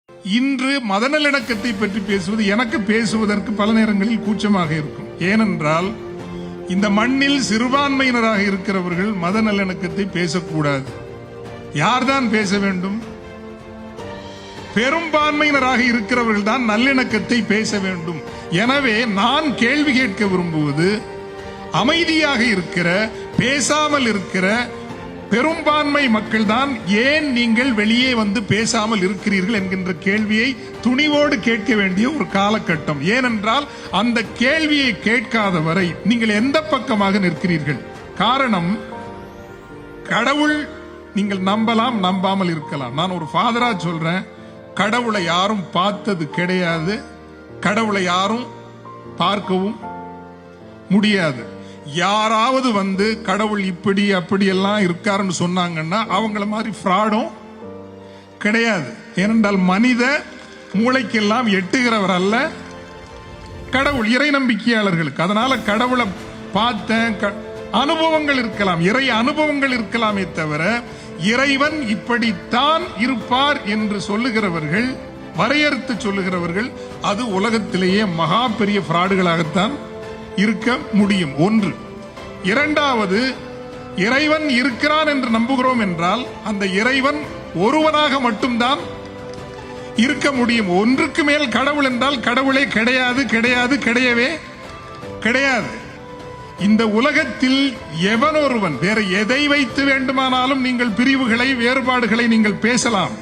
இன்று மத நல்லிணக்கத்தை பற்றி பேசுவது எனக்கு பேசுவதற்கு பல நேரங்களில் கூச்சமாக இருக்கும். ஏனென்றால் இந்த மண்ணில் சிறுபான்மையினராக இருக்கிறவர்கள் மத நல்லிணக்கத்தை பேசக்கூடாது. யார்தான் பேச வேண்டும்? பெரும்பான்மையினராக இருக்கிறவர்கள் தான் நல்லிணக்கத்தை பேச வேண்டும். எனவே நான் கேள்வி கேட்க விரும்புவது, அமைதியாக இருக்கிற, பேசாமல் இருக்கிற பெரும்பான்மை மக்கள் தான் ஏன் நீங்கள் வெளியே வந்து பேசாமல் இருக்கிறீர்கள் என்கின்ற கேள்வியை துணிவோடு கேட்க வேண்டிய ஒரு காலகட்டம். ஏனென்றால் அந்த கேள்வியை கேட்காத வரை நீங்கள் எந்த பக்கமாக நிற்கிறீர்கள்? காரணம், கடவுள் நீங்கள் நம்பலாம், நம்பாமல் இருக்கலாம். நான் ஒரு ஃபாதரா சொல்றேன், கடவுளை யாரும் பார்த்தது கிடையாது, கடவுளை யாரும் பார்க்கவும் முடியாது. யாராவது வந்து கடவுள் இப்படி அப்படி எல்லாம் இருக்காருன்னு சொன்னாங்கன்னா அவங்கள மாதிரி ஃப்ராடும் கிடையாது. ஏனென்றால் மனித மூளைக்கெல்லாம் எட்டுகிறவர் அல்ல கடவுள், இறை நம்பிக்கையாளர்களுக்கு. அதனால கடவுளை பார்த்த அனுபவங்கள் இருக்கலாம், இறை அனுபவங்கள் இருக்கலாமே தவிர இறைவன் இப்படித்தான் இருப்பார் என்று சொல்லுகிறவர்கள், வரையறுத்து சொல்லுகிறவர்கள், அது உலகத்திலேயே மகா பெரிய ஃப்ராடுகளாகத்தான் இருக்க முடியும். ஒன்று. இரண்டாவது, இறைவன் இருக்கிறான் என்று நம்புகிறோம் என்றால் அந்த இறைவன் ஒருவனாக மட்டும்தான் இருக்க முடியும். ஒன்றுக்கு மேல் கடவுள் என்றால் கடவுளே கிடையாது, கிடையாது, கிடையவே கிடையாது. இந்த உலகத்தில் எவன் ஒருவன், வேற எதை வைத்து வேண்டுமானாலும் நீங்கள் பிரிவுகளை, வேறுபாடுகளை நீங்கள் பேசலாம்.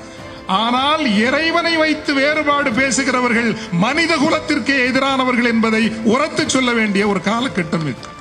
ஆனால் இறைவனை வைத்து வேறுபாடு பேசுகிறவர்கள் மனித குலத்திற்கே எதிரானவர்கள் என்பதை உரத்து சொல்ல வேண்டிய ஒரு காலகட்டம் இது.